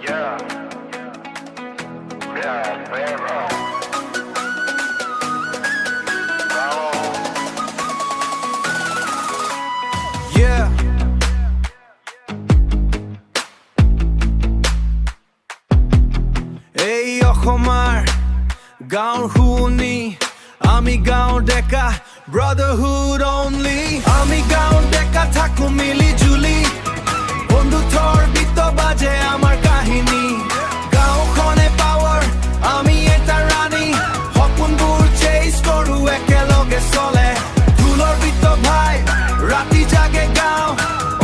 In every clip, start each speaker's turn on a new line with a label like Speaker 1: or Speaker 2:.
Speaker 1: Yeah. Yeah, forever.
Speaker 2: Yeah. Ei Okhomar Gaonr huni Aami Gaonr Deka brotherhood only Aami Gaonr Deka থাকো মিলি জুলি বন্ধুত্বৰ গীত বাজে আমাৰ কাহিনী গাঁওখনে পাৱাৰ আমি এটা ৰাণী সপোনবোৰ চেজ কৰো একেলগে চলে ঢোলৰ গীত ভাই ৰাতি জাগে গাঁও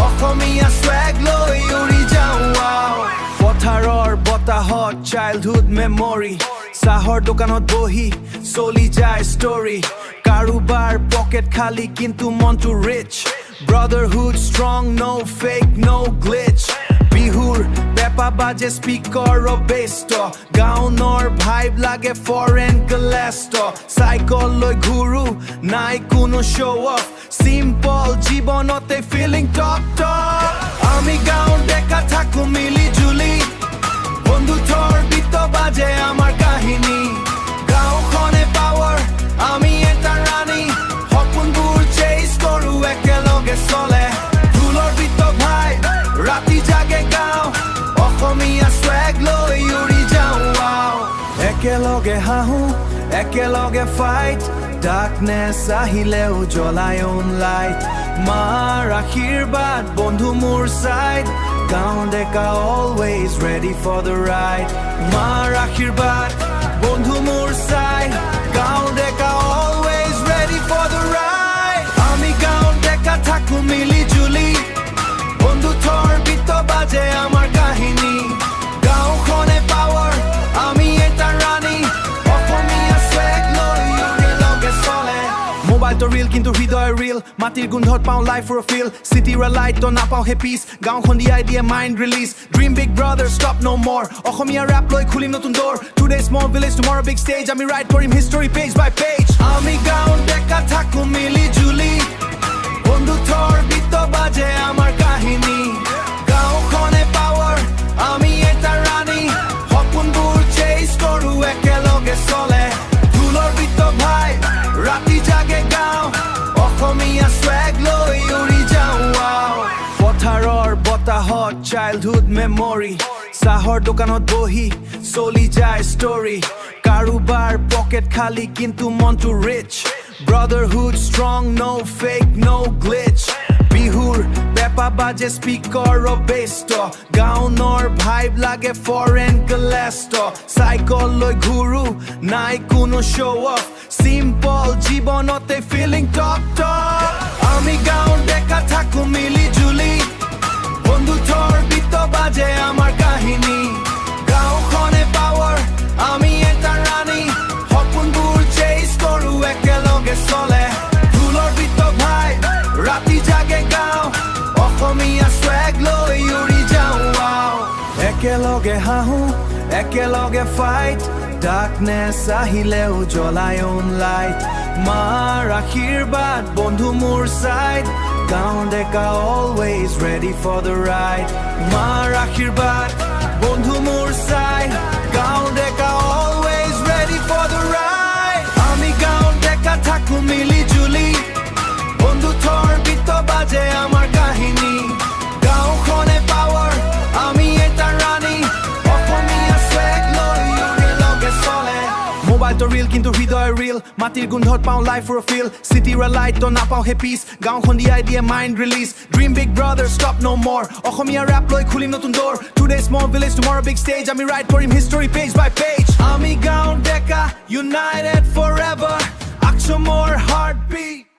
Speaker 2: অসমীয়া swag লৈ উৰি যাওঁ পথাৰৰ বতাহত চাইল্ডহুড মেমৰি চাহৰ দোকানত বহি চলি যায় ষ্টৰী কাৰোবাৰ পকেট খালি কিন্তু মনটো rich brotherhood strong no fake no glitch বিহুৰ পেপা বাজে স্পিকাৰ বেষ্ট গাঁৱৰ ভাইব লাগে ফৰেন ক্লাষ্ট চাইকেল লৈ ঘূৰো নাই কোনো শ্ব' অফ চিম্পল জীৱনতে ফিলিং টপ টপ আমি গাঁৱৰ ডেকা থাকো মিলি জুলি বন্ধুত্বৰ গীত বাজে আমাৰ কাহিনী গাঁওখনে পাৱাৰ আমি এটা ৰাণী সপোনবোৰ চেজ কৰো একেলগে চলে ঢোলৰ গীত ভাই ৰাতি জাগে গাঁও অসমীয়া swag লৈ উৰি যাওঁ একেলগে হাঁহো একেলগে ফাইট ডাৰ্কনেছ আহিলেও জ্বলাই অন লাইট মাৰ আশীৰ্বাদ বন্ধু মোৰ চাইড গাঁও ডেকা always ready for the ride মাৰ আশীৰ্বাদ বন্ধু মোৰ চাইড গাঁও ডেকা always ready for the ride আমি গাঁও ডেকা থাকো মিলি জুলি বন্ধুত্বৰ গীত বাজে আমাৰ কাহিনী গাঁওখনে পাৱাৰ আমি এটা ৰাণী অসমীয়া swag লৈ একেলগে চলে মোবাইলটো ৰিল কিন্তু হৃদয় ৰিল মাটিৰ গোন্ধত পাওঁ লাইফৰ ফিল চিটিৰ লাইট নাপাওঁ হে পিচ গাঁওখন দিয়াই দিয়ে mind release dream big brother stop no' মোৰ অসমীয়া ৰেপ লৈ খুলিম নতুন দৌৰ today small village tomorrow big stage আমি ৰাইড কৰিম হিষ্টৰী পেজ বাই পেজ আমি গাঁও ডেকা থাকো মিলি জুলি বন্ধুত্বৰ গীত বাজে আমাৰ কাহিনী গাঁওখনে পাৱাৰ আমি এটা ৰাণী সপোনবোৰ চেজ কৰো একেলগে চলে ঢোলৰ গীত ভাই ৰাতি জাগে গাঁও অসমীয়া swag লৈ উৰি যাওঁ পথাৰৰ বতাহত চাইল্ডহুড মেমৰি চাহৰ দোকানত বহি চলি যায় ষ্টৰী কাৰোবাৰ পকেট খালি কিন্তু মনটো rich brotherhood strong no fake no glitch বিহুৰ পেপা বাজে স্পিকাৰ বেষ্ট গাঁৱৰ ভাইব লাগে ফৰেন ক্লাষ্ট চাইকেল লৈ ঘূৰো নাই কোনো শ্ব' অফ চিম্পল জীৱনতে ফিলিং টপ টপ আমি গাঁও ডেকা থাকো মিলি জুলি বন্ধুত্বৰ গীত বাজে আমাৰ কাহিনী গাঁওখনে পাৱাৰ আমি এটা ৰাণী সপোনবোৰ চেজ কৰো একেলগে চলে ঢোলৰ গীত ভাই ৰাতি জাগে গাঁও অসমীয়া swag লৈ উৰি যাওঁ একেলগে হাঁহো একেলগে ফাইট ডাৰ্কনেছ আহিলেও জ্বলাই অন লাইট মাৰ আশীৰ্বাদ বন্ধু মোৰ চাইড গাঁও ডেকা always ready for the ride মাৰ আশীৰ্বাদ বন্ধু মোৰ চাইড গাঁও ডেকা always ready for the ride আমি গাঁও ডেকা থাকো মিলি জুলি বন্ধুত্বৰ গীত বাজে আমাৰ কাহিনী গাঁওখনে পাৱাৰ আমি এটা ৰাণী অসমীয়া swag লৈ একেলগে চলে মোবাইলটো ৰিল কিন্তু হৃদয় ৰিল মাটিৰ গোন্ধত পাওঁ লাইফৰ ফিল চিটিৰ লাইট নাপাওঁ হে পিচ গাঁওখন দিয়াই দিয়ে mind release dream big brother stop no' মোৰ অসমীয়া ৰেপ লৈ খুলিম নতুন দৌৰ today small village tomorrow big stage আমি ৰাইড কৰিম হিষ্টৰী পেজ বাই পেজ আমি গাঁও ডেকা ইউনাইটেড ফৰএভাৰ Assamese heartbeat